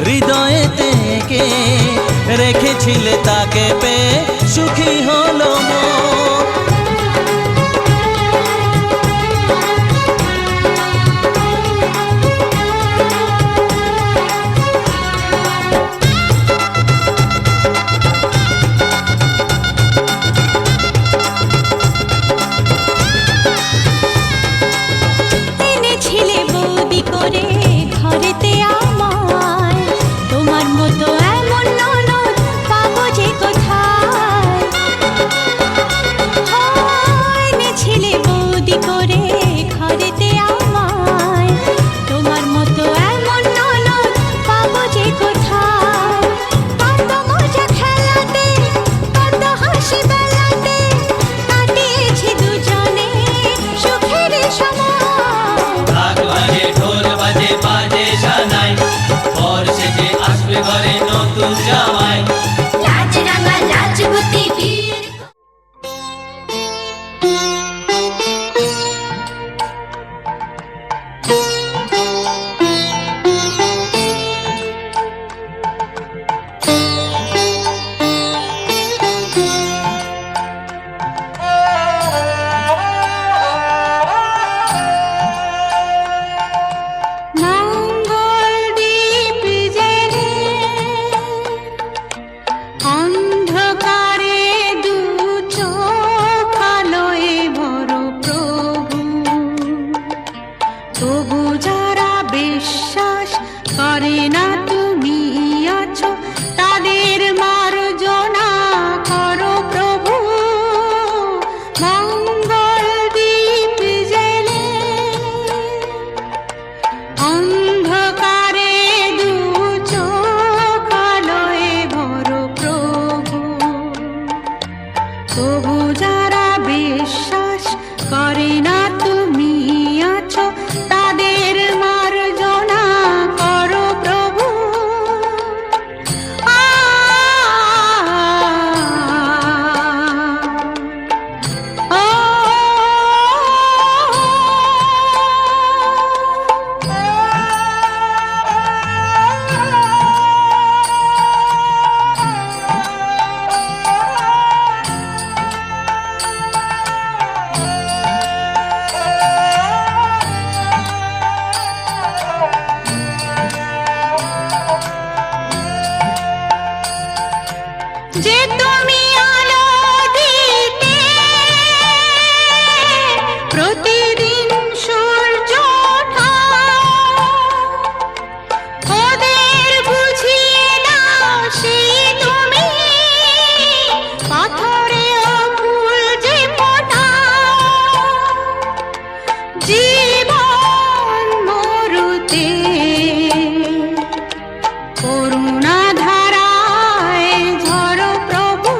হৃদয়েতে কে রেখেছিলে তাকে পেয়ে সুখী হলো মন। এনেছিলে বৌদি করে ঘরেতে আমায়, তোমার মতো এমন ননদ পাবো যে কোথায়। এনেছিলে বৌদি করে ঘরেতে আমায়, তোমার মতো এমন ননদ পাবো যে কোথায়। কত মজা খেলাতে, কত হাসি বেলাতে কাটিয়েছি দুজনে সুখের সময়। ঘরে নতুন জামাই লাজ রাঙা লাজবতী বীর যে তুমি আলো দিতে প্রতিদিন সূর্য ওঠা, ওদের বুঝিয়ে দাও সেই তুমি পাথরে ফুল যে ফোটা। জীবন মরুতে করুণা ধারায় ঝরো প্রভু,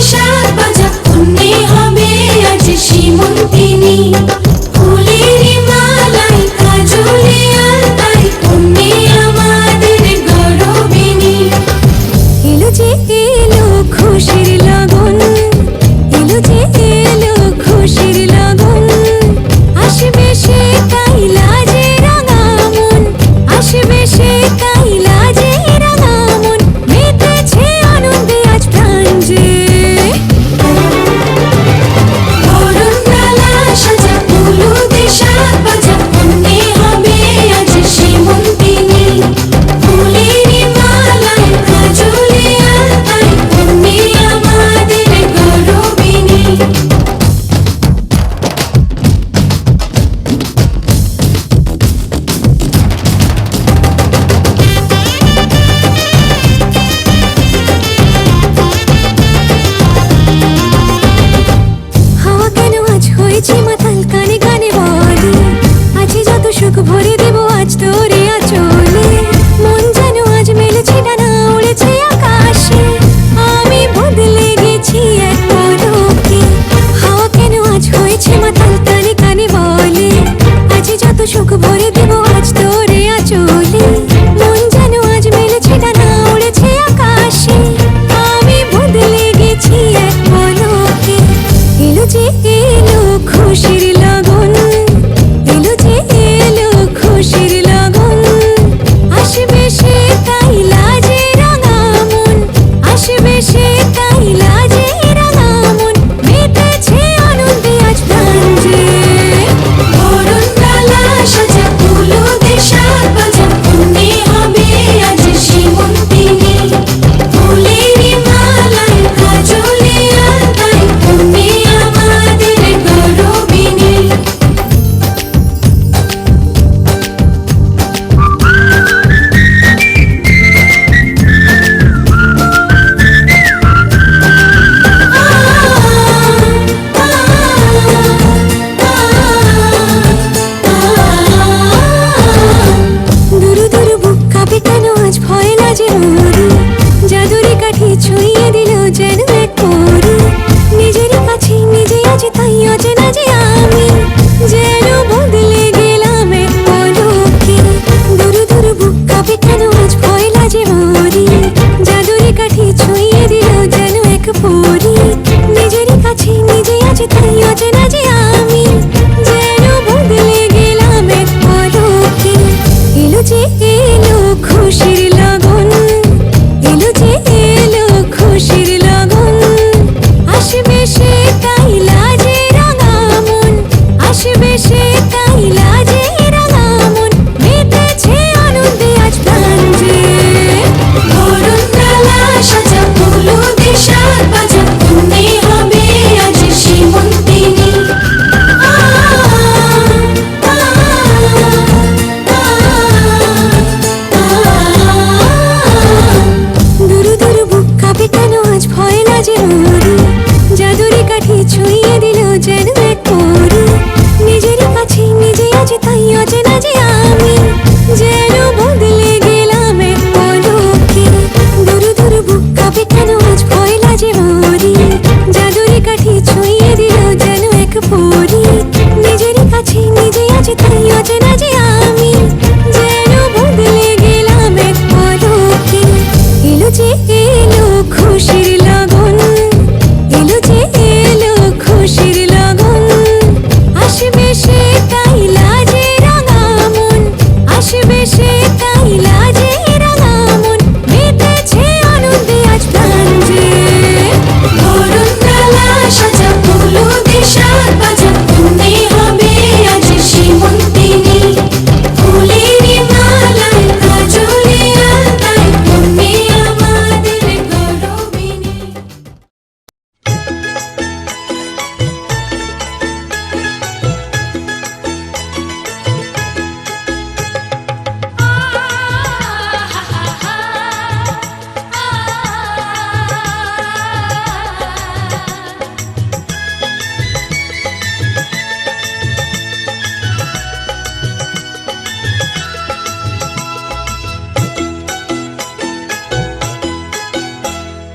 দেশার বাজা পুণ্যে হবে আজ সীমন্তিনী ফুলের মালাই কাজলে আলতাই পুণ্যে আমাদের গৌরবিনী এলো যে এলো খুশির লগন এলো যে এলো খুশির লগন আসবে সে কাইলা যে রাঙামন আসবে সে কাইলা যে রাঙামন মেতেছে আনন্দে আজ প্রাণ যে বরণডালা সাজা হলুদে সাত বাজা পুণ্যে হবে আজ সীমন্তিনী ফুলের মালায় কাজলে আলতাই পুণ্যে আমাদের গৌরবিনী হাওয়া কেন আজ হয়েছে মাতাল কানে কানে বলে আছে যত সুখ ভরে দেব আজ তোরে আঁচলে মন যেন আজ মেলেছে ডানা উড়েছে আকাশে আমি বদলে গেছি এক পলকে হাওয়া কেন আজ হয়েছে মাতাল কানে কানে বলে আছে যত সুখ ভরে দেব আজ তোরে আঁচলে মন যেন আজ মেলেছে ডানা উড়েছে আকাশে আমি বদলে গেছি এক পলকে এলো যে এলো খুশির লগন এলো যে এলো খুশির লগন আসবে সে কাইলা যে রাঙামন আসবে সে কাইলা যে রাঙামন মেতেছে আনন্দে আজ প্রাণ যে বরণডালা সাজা হলুদে সাত বাজা পুণ্যে হবে আজ সীমন্তিনী ফুলের মালায় কাজলে আলতাই পুণ্যে আমাদের গৌরবিনী দুরু দুরু বুক কাঁপে কেন আজ ভয় লাজে মরি জাদুরি কাঠি ছুঁয়ে দিল যেন এক পরি নিজেরই কাছে নিজে আজ তাই অচেনা যে আমি যেন বদলে গেলাম এক পলকে দুরু দুরু বুক কাঁপে কেন আজ ভয় লাজে মরি জাদুরি কাঠি ছুঁয়ে দিল যেন এক পরি নিজেরই কাছে নিজে আজ তাই অচেনা যে আমি যেন বদলে গেলাম এক পলকে এলো যে এলো খুশির লগন এলো যে এলো খুশির লগন আসবে সে কাইলা যে রাঙামন আসবে সে কাইলা যে রাঙামন মেতেছে আনন্দে আজ প্রাণ যে বরণডালা সাজা হলুদে সাত বাজা পুণ্যে হবে আজ সীমন্তিনী দুরু দুরু বুক কাঁপে কেন আজ ভয় লাজে মরি জাদুরি কাঠি ছুঁয়ে দিল যেন এক পরি নিজেরই কাছে নিজে আজ তাই অচেনা যে আমি যেন বদলে গেলাম এক পলকে দুরু দুরু বুক কাঁপে কেন আজ ভয় লাজে মরি জাদুরি কাঠি ছুঁয়ে দিল যেন এক পরি নিজেরই কাছে নিজে আজ তাই অচেনা যে আমি যেন বদলে গেলাম এক পলকে এলো যে এলো খুশির লগন এলো যে এলো খুশির লগন আসবে সে কাইলা যে রাঙামন আসবে সে কাইলা যে রাঙামন মেতেছে আনন্দে আজ প্রাণ যে বরণডালা সাজা হলুদে সাত বাজা পুণ্যে হবে আজ সীমন্তিনী ফুলের মালায় কাজলে আলতাই পুণ্যে আমাদের গৌরবিনী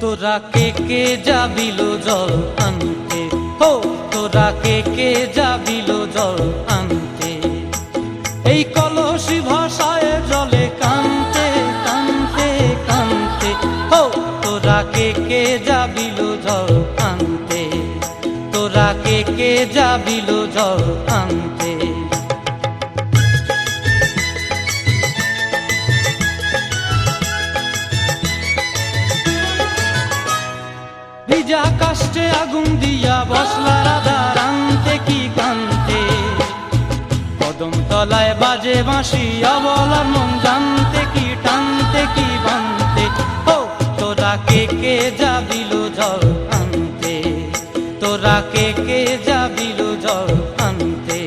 তোরা কে যাবিল জল আনতে, হো তোরা কে যাবিল জল আনতে, এই কলসি ভাষায় জলে কানতে কানতে কানতে, হো তোরা কে যাবিল জল আনতে, তোরা কে যাবিল জল আনতে। ভিজা কাষ্টে আগুন দিয়া বসলা রাধা রানতে কি কানতে, কদম তলায় বাজে বাঁশি অবলার মন জানতে কি টানতে কি বানতে, ও তোরা কে যাবিল জল আনতে, তোরা কে যাবিল জল আনতে।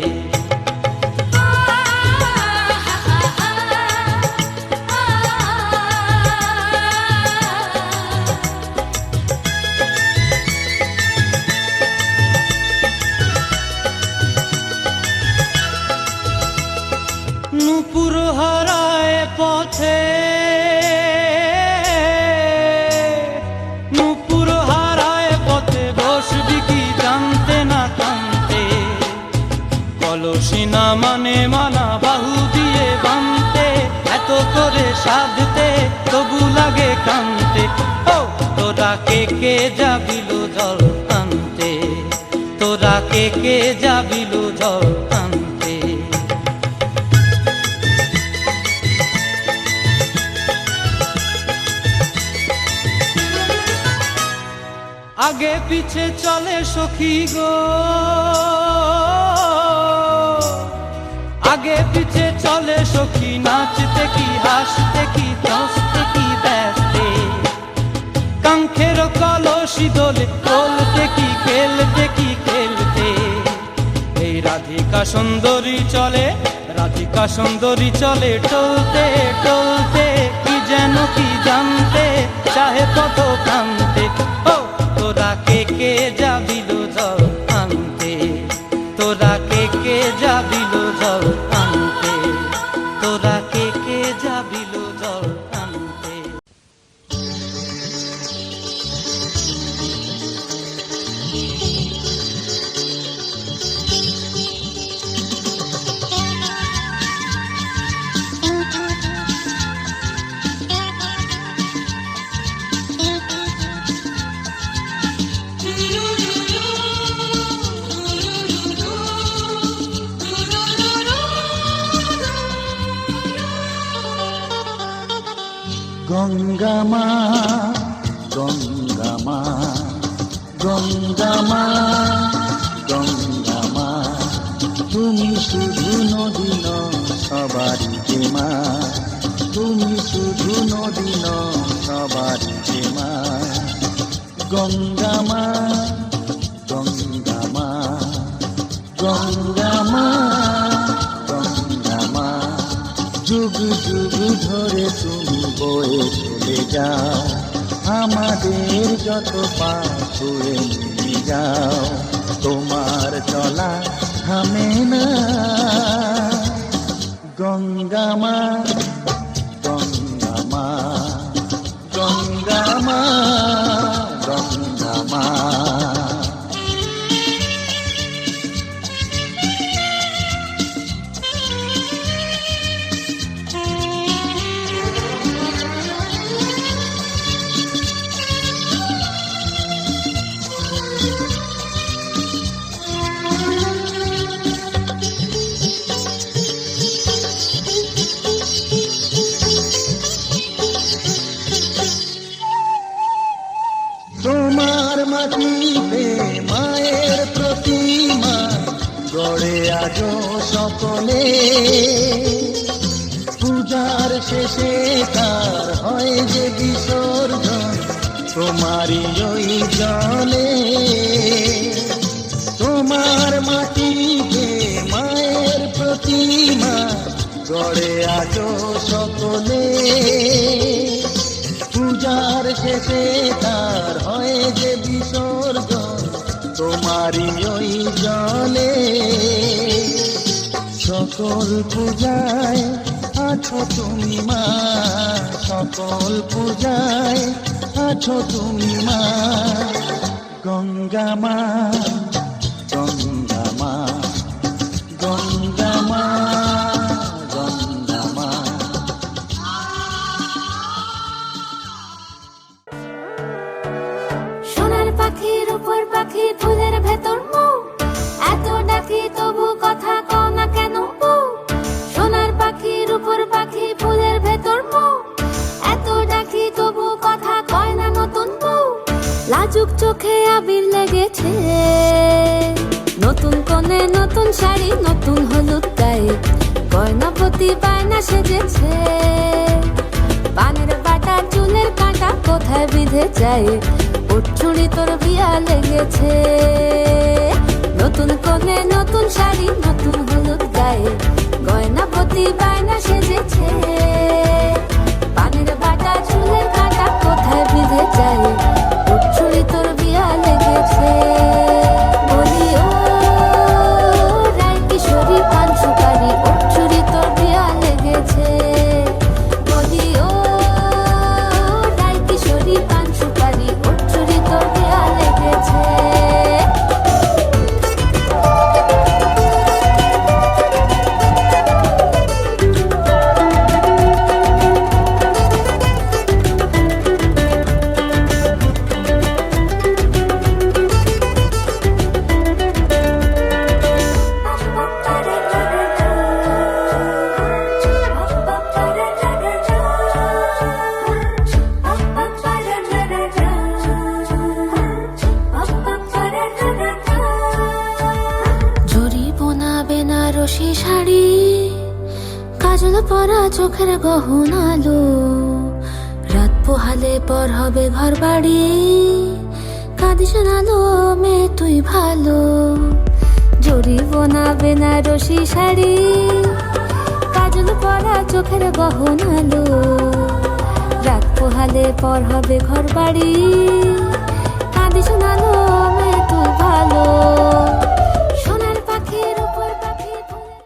নূপুর হারায় পথে, নূপুর হারায় পথে বসবি কি জানতে না কানতে, কলসি না মানে মানা বাহু দিয়ে বানতে, এত করে সাধতে তবু লাগে কানতে, ও তোরা কে যাবিল জল আনতে, তোরা কে যাবিল জল আনতে। আগে পিছে চলে সখী গো, আগে পিছে চলে সখী, নাচতে কি হাসতে কি দশতে কি ব্যস্তে, কাঙ্ক্ষের কলসি দোলে বলতে কি খেলতে কি খেলতে, এই রাধিকা সুন্দরী চলে, রাধিকা সুন্দরী চলে টলতে টলতে, কি যেন কি জানতে চাহে কত কান্তে, ও তোরা কে যাবিল জল আনতে, তোরা কে যাবিল জল আনতে, তোরা কে যাবিল জল আনতে। গঙ্গা মা গঙ্গা মা গঙ্গা মা গঙ্গা মা, তুমি শুধু নদী নও সবারই মা, তুমি শুধু নদী নও সবারই মা। গঙ্গা মা গঙ্গা মা গঙ্গা মা গঙ্গা মা, যুগ যুগ ধরে তুমি বয়ে চলে যাও, আমাদের যত পাপ ছুঁয়ে নিয়ে যাও, তোমার চলা থামে না। গঙ্গা মা গঙ্গা মা গঙ্গা মা গঙ্গা মা। তোমার মাটিতে মায়ের প্রতিমা গড়ে আজো সকলে, পূজার শেষে তার হয় যে বিসর্জন তোমারই ওই জলে। তোমার মাটিতে মায়ের প্রতিমা গড়ে আজো সকলে, পূজার শেষে তার হয় যে বিসর্জন তোমারই ওই জলে। সকল পূজায় আছো তুমি মা, সকল পূজায় আছো তুমি মা, গঙ্গা মা, গঙ্গা মা, গঙ্গা মা, গঙ্গা মা। সোনার পাখির উপর পাখি ফুলের ভেতর মুখ, এত ডাকি তবু কথা কও না কেন বউ? সোনার পাখির উপর পাখি ফুলের ভেতর মুখ, এত ডাকি তবু কথা কয় না নতুন বউ। লাজুক চোখে আবির লেগেছে, নতুন কোণে নতুন শাড়ি নতুন হলুদ গায়ে, গয়নাপতি বায়না সেজেছে। পানের বাটা চুলের কাঁটা কোথায় বিঁধে যায়, ওর চুড়ি তোর বিয়া লেগেছে। নতুন কোণে নতুন শাড়ি নতুন হলুদ গায়ে, গয়নাপতি বায়না সেজেছে। পানের বাটা চুলের কাঁটা কোথায় বিঁধে যায়, ওর চুড়ি তোর বিয়া লেগেছে। বলি ও রায় কিশোরী পান সুপারি, ওর চুড়ি তোর বিয়া লেগেছে। বলি ও রায় কিশোরী পান সুপারি, ওর চুড়ি তোর বিয়া লেগেছে। জরি বোনা বেনারসি শাড়ি, কাজল পরা চোখের গহনালো, রাত পোহালে পর হবে ঘর বাড়ি, কাঁদিস নালো মেয়ে তুই ভালো। জরি বোনা বেনারসি শাড়ি, কাজল পরা চোখের গহনালো, রাত পোহালে পর হবে ঘর বাড়ি, কাঁদিস নালো মেয়ে তুই ভালো। সোনার পাখির উপর পাখি ফুলের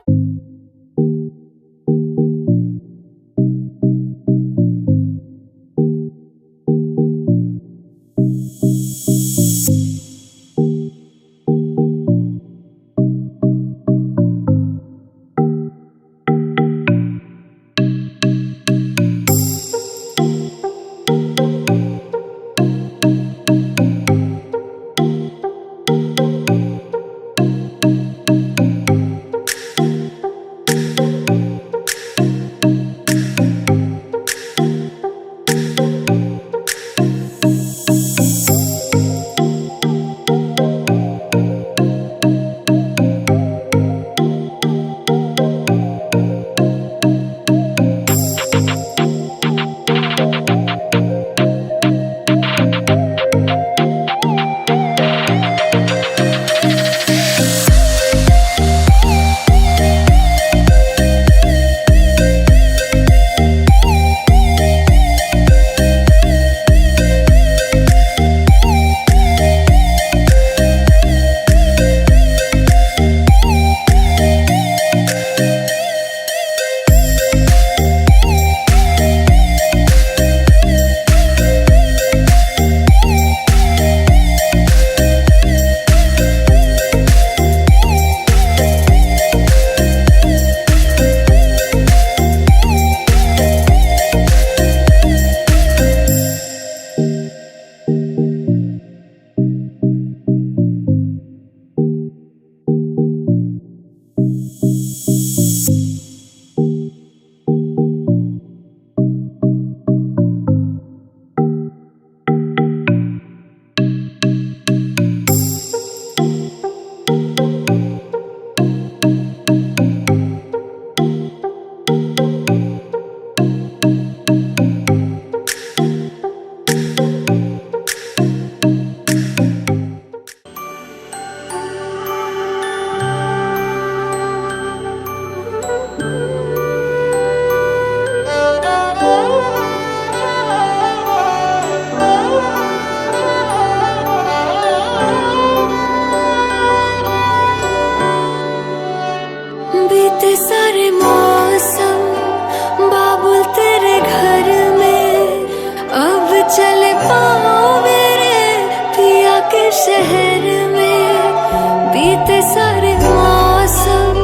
शहर में बीते सारे मौसम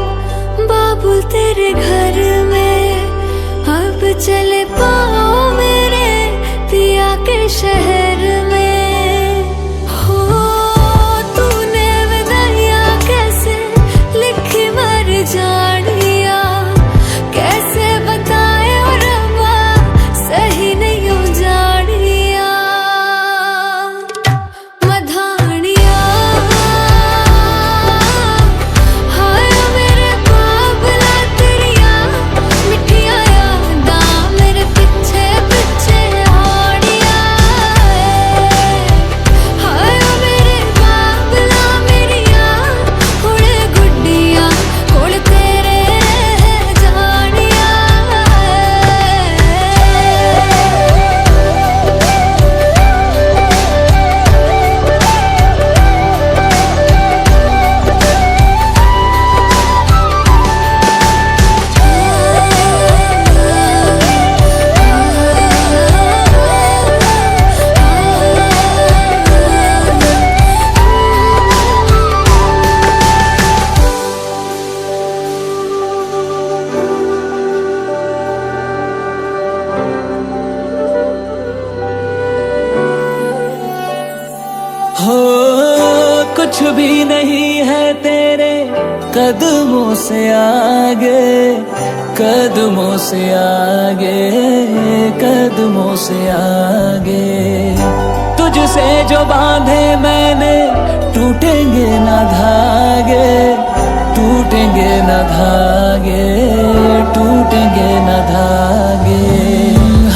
बाबुल तेरे घर में अब चले पाओ मेरे पिया के शहर में हो तूने विदाइयां कैसे लिखी मर जानिया कैसे बताए और अम्मा सही नहीं हो जानिया मधानिया हाय मेरे बाबला तेरिया मिठिया यादा मेरे पीछे पीछे आड़िया हाय मेरे बाबला मेरिया कुड़े गुड्डिया कुड़ तेरे जानिया हो कुछ भी नहीं है तेरे कदमों से आगे कदमों से आगे कदमों से आगे तुझसे जो बांधे मैंने टूटेंगे ना धागे टूटेंगे ना धागे टूटेंगे ना धागे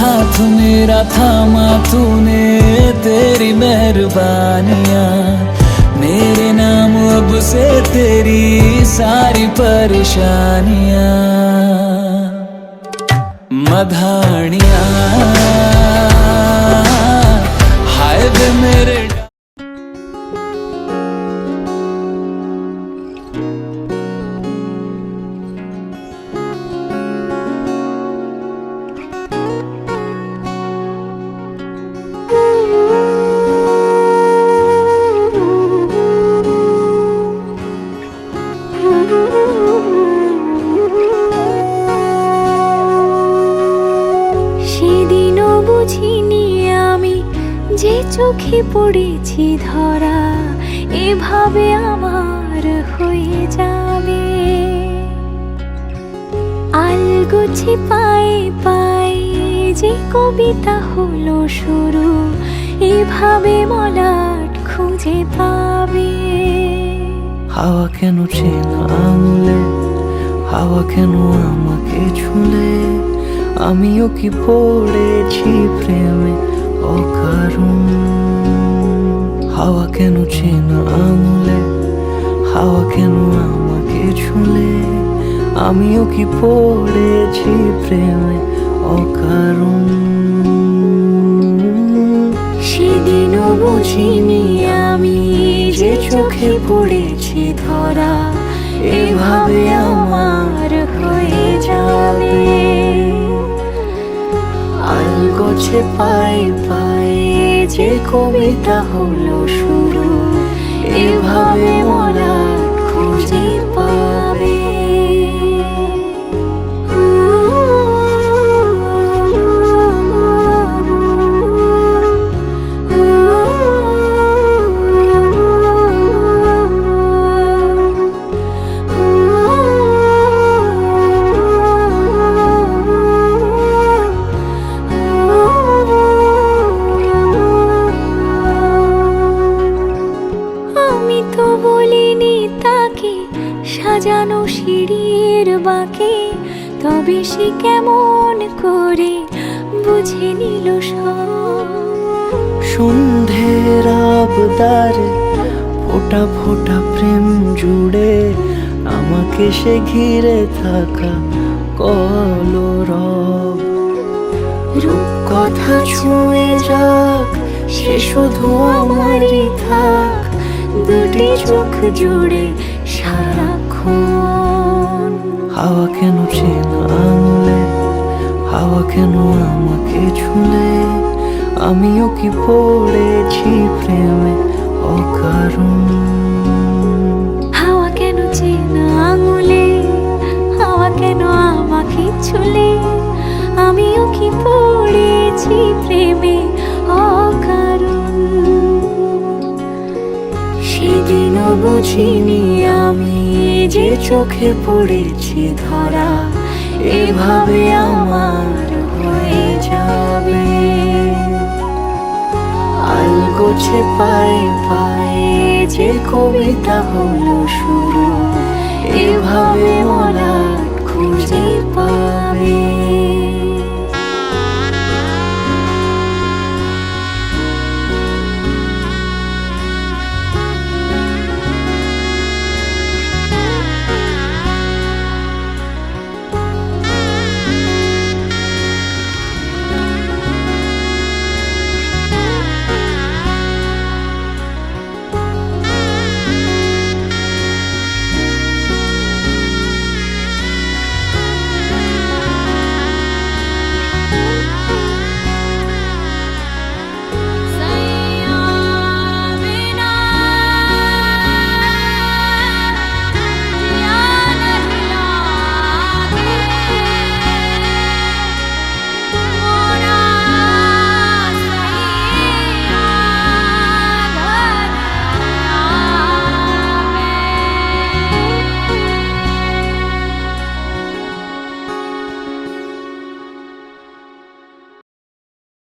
हाथ मेरा थामा तूने तेरी मेहरबानियां मेरे नाम अब से तेरी सारी परेशानियां मधानियां हाय वे मेरे সেদিনও বুঝিনি আমি যে চোখে পড়েছি ধরা এভাবে আমার হয়ে যাবে আলগোছে পায়ে পায়ে যে কবিতা হলো শুরু এভাবে মলাট খুঁজে পাবে হাওয়া কেন চেনা আঙুলে হাওয়া কেন আমাকে ছুলে আমিও কি পড়েছি প্রেমে অকারণ হাওয়া কেন চেনা আঙুলে হাওয়া কেন আমাকে ছুলে আমিও কি পড়েছি প্রেমে অকারণ সেদিনও বুঝিনি আমি যে চোখে পড়েছি ধরা এভাবে আমার হয়ে যাবে আলগোছে পায়ে পায়ে যে কবিতা হলো শুরু এভাবে মোরা খুঁজে পাবে সাজানো সিঁড়ির বাঁকে তবে সে কেমন করে বুঝে নিল সব সন্ধ্যের আবদারে ফোটা ফোটা প্রেম জুড়ে আমাকে সে ঘিরে থাকা কলরব রূপকথা ছুঁয়ে যাক সে শুধু আমারই থাক দুটি চোখ জুড়ে সারাক্ষণ হাওয়া কেন চেনা আঙুলে হাওয়া কেন আমাকে ছুলে আমিও কি পড়েছি প্রেমে অকারণ। হাওয়া কেন চেনা আঙুলে, হাওয়া কেন আমাকে ছুলে, আমিও কি পড়েছি প্রেমে অকারণ। সেদিনও বুঝিনি আমি যে চোখে পড়েছি ধরা, এভাবে আমার হয়ে যাবে। আলগোছে পায়ে পায়ে যে কবিতা হলো শুরু, এভাবে মলাট খুঁজে পাবে।